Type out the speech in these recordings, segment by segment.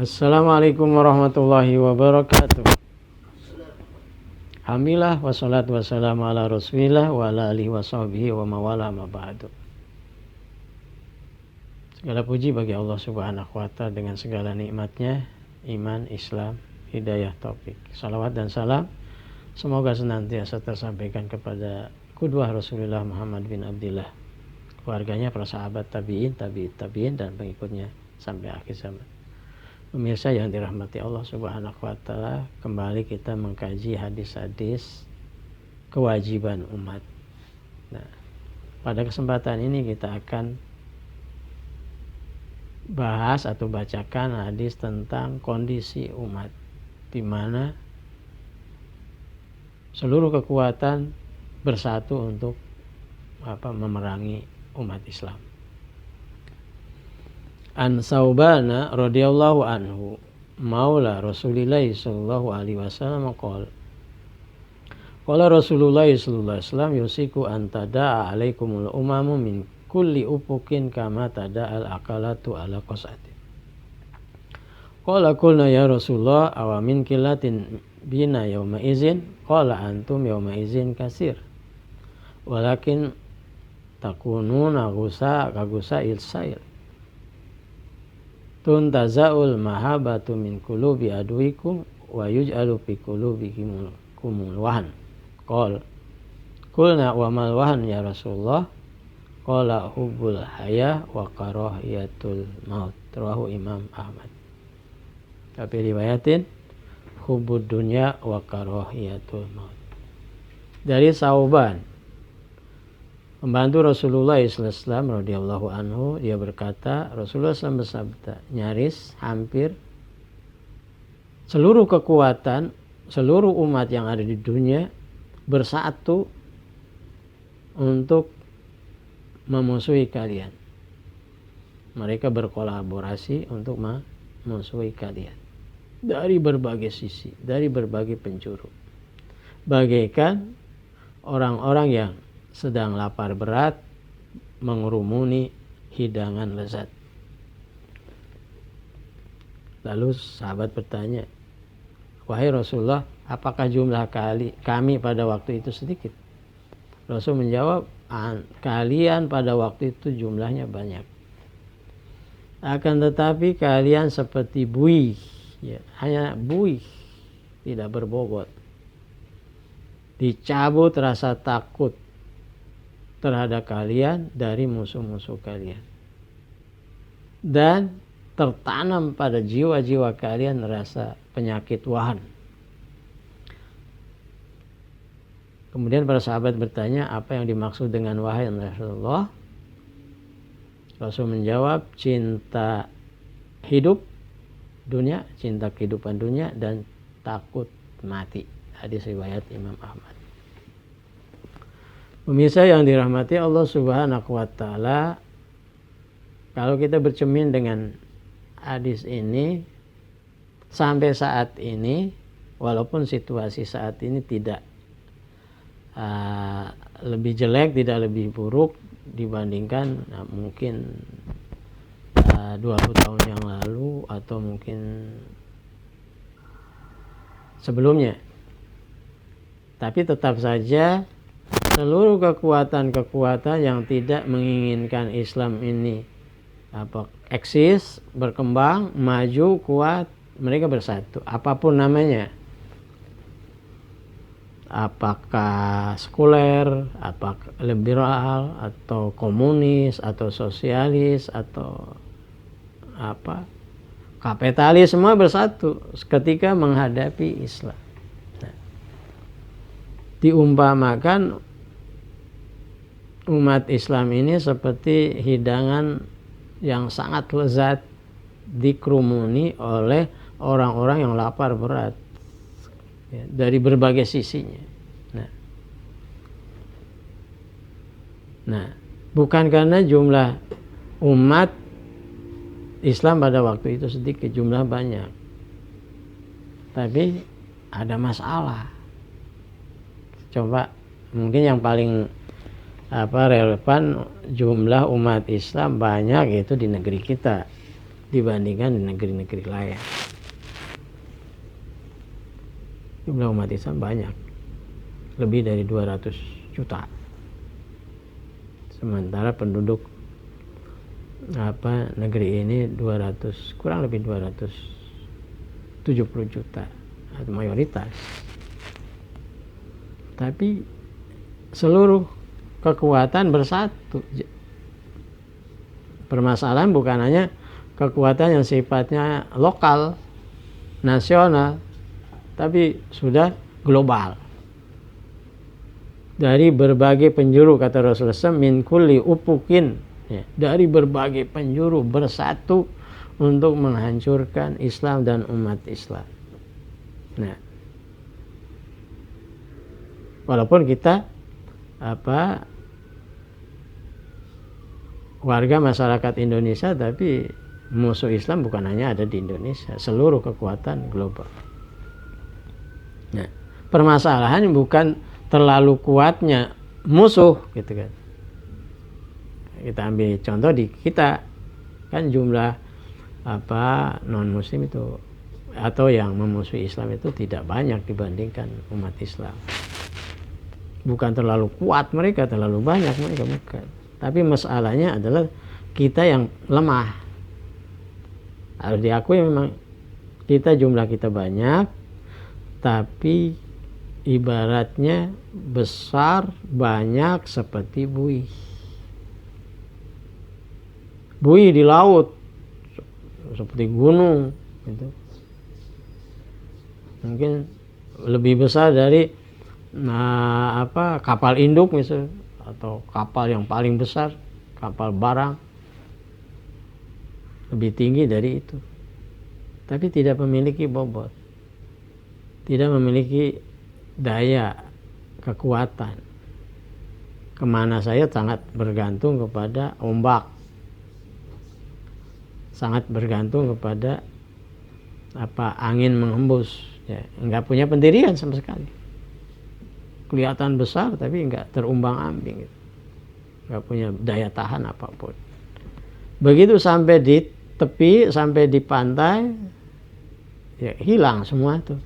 Assalamualaikum warahmatullahi wabarakatuh. Alhamdulillah wassalatu wassalamu ala rasulillah wa ala alihi wa sahbihi wa mawala ma ba'du. Segala puji bagi Allah subhanahu wa ta'ala dengan segala nikmatnya, iman, Islam, hidayah, taufik. Salawat dan salam semoga senantiasa tersampaikan kepada qudwah Rasulullah Muhammad bin Abdillah, keluarganya, para sahabat, tabi'in dan pengikutnya sampai akhir zaman. Pemirsa yang dirahmati Allah subhanahu wa ta'ala, kembali kita mengkaji hadis-hadis kewajiban umat. Nah, pada kesempatan ini kita akan bahas atau bacakan hadis tentang kondisi umat, di mana seluruh kekuatan bersatu untuk memerangi umat Islam. An Saubana radhiyallahu anhu maula Rasulillah sallallahu alaihi wasallam qala Rasulullah sallallahu alaihi wasallam yusiku an tada'a alaikumul umamu min kulli ufukin kama tada'al akalatu ala qasati. Qala qulna ya Rasulullah aw min killatin bina yawma izin qala antum yawma izin kasir walakin takununa gusa ilsail tuntazaul mahabatu min qulubi aduikum wa yuj'alu fi qulubikum kumul wahan. Qulna wa mal wahan ya Rasulullah? Qala hubbul haya wa karahiyatul maut. Rawahu Imam Ahmad. Tapi riwayatin hubbud dunya wa karahiyatul maut. Dari Sauban, pembantu Rasulullah SAW radhiyallahu anhu, dia berkata, Rasulullah SAW bersabda, nyaris hampir seluruh kekuatan, seluruh umat yang ada di dunia bersatu untuk memusuhi kalian. Mereka berkolaborasi untuk memusuhi kalian dari berbagai sisi, dari berbagai penjuru. Bagaikan orang-orang yang sedang lapar berat mengerumuni hidangan lezat. Lalu sahabat bertanya, wahai Rasulullah, apakah jumlah kami pada waktu itu sedikit? Rasul menjawab, kalian pada waktu itu jumlahnya banyak. Akan tetapi kalian seperti buih, ya, hanya buih, tidak berbobot. Dicabut rasa takut terhadap kalian dari musuh-musuh kalian, dan tertanam pada jiwa-jiwa kalian rasa penyakit wahan. Kemudian para sahabat bertanya, apa yang dimaksud dengan wahai Rasulullah? Rasul menjawab, cinta hidup dunia, cinta kehidupan dunia, dan takut mati. Hadis riwayat Imam Ahmad. Pemirsa yang dirahmati Allah subhanahu wa ta'ala, kalau kita bercermin dengan hadis ini, sampai saat ini, walaupun situasi saat ini tidak lebih jelek, tidak lebih buruk dibandingkan mungkin 20 tahun yang lalu atau mungkin sebelumnya, tapi tetap saja seluruh kekuatan-kekuatan yang tidak menginginkan Islam ini eksis, berkembang, maju, kuat, mereka bersatu. Apapun namanya. Apakah sekuler, apakah liberal, atau komunis, atau sosialis, atau kapitalis, semua bersatu ketika menghadapi Islam. Nah, diumpamakan umat Islam ini seperti hidangan yang sangat lezat dikerumuni oleh orang-orang yang lapar berat, ya, dari berbagai sisinya. Nah, bukan karena jumlah umat Islam pada waktu itu sedikit, jumlah banyak, tapi ada masalah. Coba mungkin yang paling relevan, jumlah umat Islam banyak itu di negeri kita, dibandingkan di negeri-negeri lain. Jumlah umat Islam banyak, lebih dari 200 juta. Sementara penduduk negeri ini kurang lebih 270 juta, mayoritas. Tapi seluruh kekuatan bersatu. Permasalahan bukan hanya kekuatan yang sifatnya lokal, nasional, tapi sudah global. Dari berbagai penjuru, kata Rasulullah SAW, min kulli upukin, ya, dari berbagai penjuru bersatu untuk menghancurkan Islam dan umat Islam. Nah, walaupun kita warga masyarakat Indonesia, tapi musuh Islam bukan hanya ada di Indonesia, seluruh kekuatan global. Nah, permasalahan bukan terlalu kuatnya musuh, gitu kan. Kita ambil contoh di kita, kan jumlah non muslim itu atau yang memusuhi Islam itu tidak banyak dibandingkan umat Islam. Bukan terlalu kuat mereka, terlalu banyak mereka, bukan. Tapi masalahnya adalah kita yang lemah. Harus diakui memang jumlah kita banyak, tapi ibaratnya besar banyak seperti buih. Buih di laut seperti gunung, gitu. Mungkin lebih besar dari kapal induk misalnya, atau kapal yang paling besar, kapal barang, lebih tinggi dari itu. Tapi tidak memiliki bobot, tidak memiliki daya, kekuatan. Kemana saya sangat bergantung kepada ombak, sangat bergantung kepada angin menghembus, ya, nggak punya pendirian sama sekali. Kelihatan besar tapi nggak terumbang-ambing, gitu. Nggak punya daya tahan apapun. Begitu sampai di tepi, sampai di pantai, ya hilang semua tuh.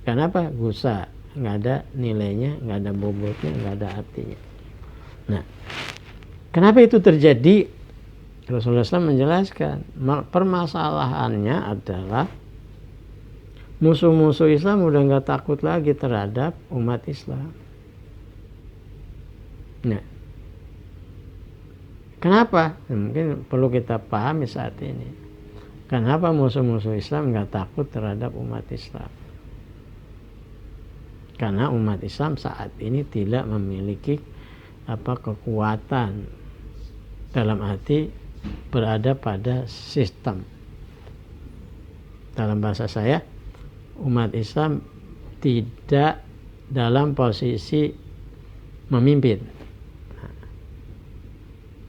Kenapa? Gusa, nggak ada nilainya, nggak ada bobotnya, nggak ada artinya. Nah, kenapa itu terjadi? Rasulullah SAW menjelaskan, permasalahannya adalah musuh-musuh Islam udah nggak takut lagi terhadap umat Islam. Nah, kenapa? Mungkin perlu kita pahami saat ini. Kenapa musuh-musuh Islam nggak takut terhadap umat Islam? Karena umat Islam saat ini tidak memiliki kekuatan, dalam arti berada pada sistem. Dalam bahasa saya, umat Islam tidak dalam posisi memimpin.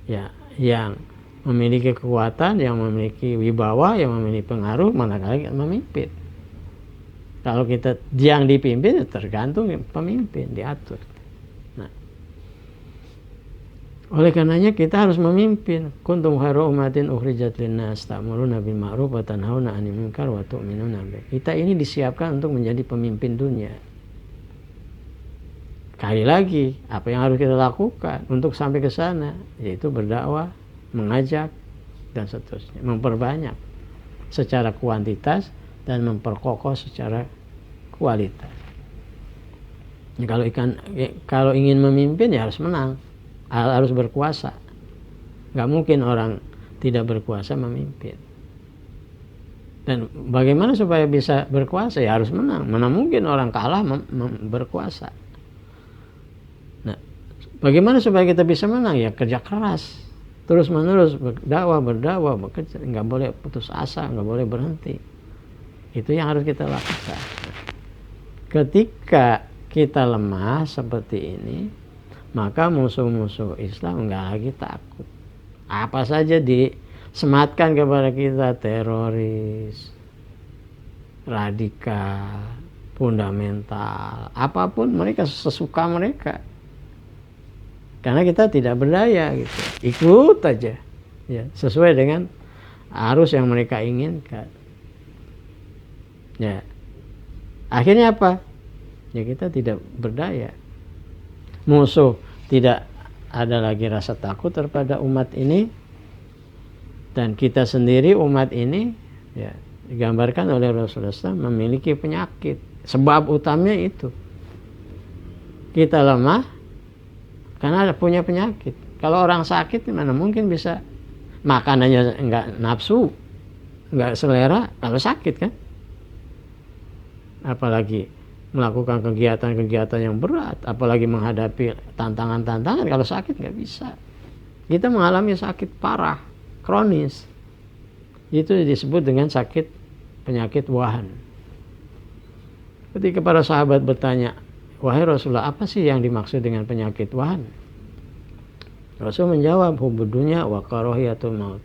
Ya, yang memiliki kekuatan, yang memiliki wibawa, yang memiliki pengaruh, manakala memimpin. Kalau kita yang dipimpin, tergantung pemimpin, diatur. Nah, oleh karenanya kita harus memimpin. Kuntum khairu ummatin ukhrijat linnas ta'muruna bil ma'ruf wa tanhauna 'anil munkar wa tu'minuna billah. Kita ini disiapkan untuk menjadi pemimpin dunia. Sekali lagi, apa yang harus kita lakukan untuk sampai ke sana? Yaitu berdakwah, mengajak, dan seterusnya. Memperbanyak secara kuantitas dan memperkokoh secara kualitas. Ya, kalau ingin memimpin ya harus menang, harus berkuasa. Nggak mungkin orang tidak berkuasa memimpin. Dan bagaimana supaya bisa berkuasa? Ya harus menang. Mana mungkin orang kalah berkuasa. Nah, bagaimana supaya kita bisa menang? Ya kerja keras, terus menerus berdakwah, bekerja, nggak boleh putus asa, nggak boleh berhenti. Itu yang harus kita lakukan. Ketika kita lemah seperti ini, maka musuh-musuh Islam nggak lagi takut. Apa saja disematkan kepada kita, teroris, radikal, fundamental, apapun mereka sesuka mereka. Karena kita tidak berdaya gitu. Ikut aja. Ya, sesuai dengan arus yang mereka inginkan. Ya, akhirnya apa? Ya kita tidak berdaya. Musuh tidak ada lagi rasa takut terhadap umat ini, dan kita sendiri umat ini ya digambarkan oleh Rasulullah SAW memiliki penyakit. Sebab utamanya itu kita lemah karena punya penyakit. Kalau orang sakit mana mungkin bisa makanannya enggak nafsu, enggak selera kalau sakit kan? Apalagi melakukan kegiatan-kegiatan yang berat, apalagi menghadapi tantangan-tantangan kalau sakit nggak bisa. Kita mengalami sakit parah, kronis. Itu disebut dengan sakit penyakit wahan. Ketika para sahabat bertanya, wahai Rasulullah, apa sih yang dimaksud dengan penyakit wahan? Rasul menjawab, hubbud dunya wa karahiyatul maut.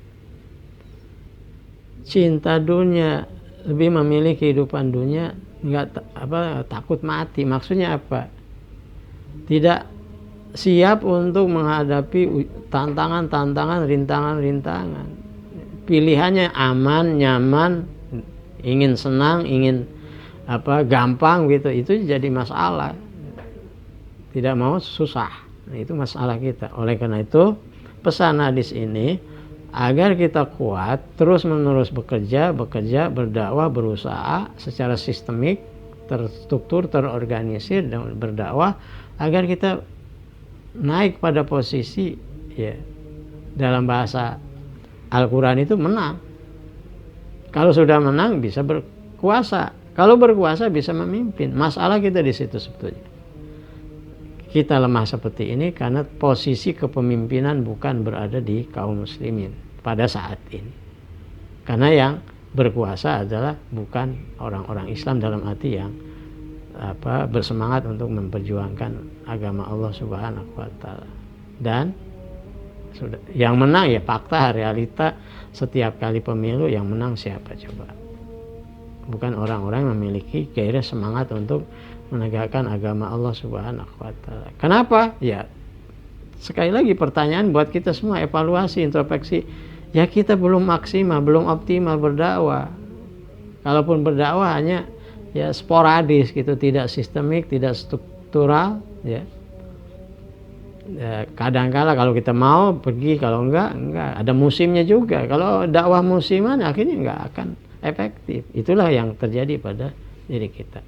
Cinta dunia, lebih memilih kehidupan dunia, takut mati. Maksudnya apa? Tidak siap untuk menghadapi tantangan-tantangan, rintangan-rintangan. Pilihannya aman, nyaman, ingin senang, ingin gampang gitu. Itu jadi masalah. Tidak mau susah. Nah, itu masalah kita. Oleh karena itu, pesan hadis ini agar kita kuat, terus-menerus bekerja, berdakwah, berusaha secara sistemik, terstruktur, terorganisir dan berdakwah agar kita naik pada posisi ya dalam bahasa Al-Quran itu menang. Kalau sudah menang bisa berkuasa. Kalau berkuasa bisa memimpin. Masalah kita di situ sebetulnya. Kita lemah seperti ini karena posisi kepemimpinan bukan berada di kaum muslimin pada saat ini. Karena yang berkuasa adalah bukan orang-orang Islam dalam arti yang bersemangat untuk memperjuangkan agama Allah Subhanahu wa taala. Dan sudah yang menang ya fakta, realita setiap kali pemilu yang menang siapa coba? Bukan orang-orang yang memiliki gairah semangat untuk menegakkan agama Allah Subhanahu wa taala. Kenapa? Ya sekali lagi pertanyaan buat kita semua, evaluasi, introspeksi. Ya kita belum maksimal, belum optimal berdakwah. Kalaupun berdakwah hanya ya sporadis gitu, tidak sistemik, tidak struktural ya. Ya kadang-kala kalau kita mau pergi, kalau enggak. Ada musimnya juga. Kalau dakwah musiman akhirnya enggak akan efektif. Itulah yang terjadi pada diri kita.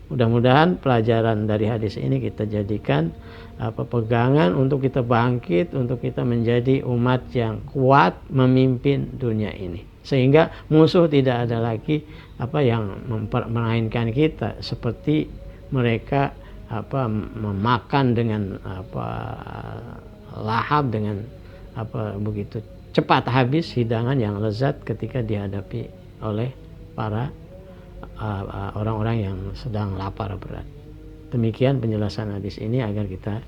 Mudah-mudahan pelajaran dari hadis ini kita jadikan pegangan untuk kita bangkit, untuk kita menjadi umat yang kuat memimpin dunia ini. Sehingga musuh tidak ada lagi yang memainkan kita seperti mereka memakan dengan lahap, dengan begitu cepat habis hidangan yang lezat ketika dihadapi oleh para orang-orang yang sedang lapar berat. Demikian penjelasan hadis ini agar kita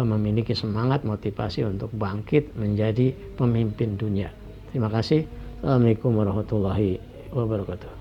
memiliki semangat, motivasi untuk bangkit menjadi pemimpin dunia. Terima kasih. Assalamualaikum warahmatullahi wabarakatuh.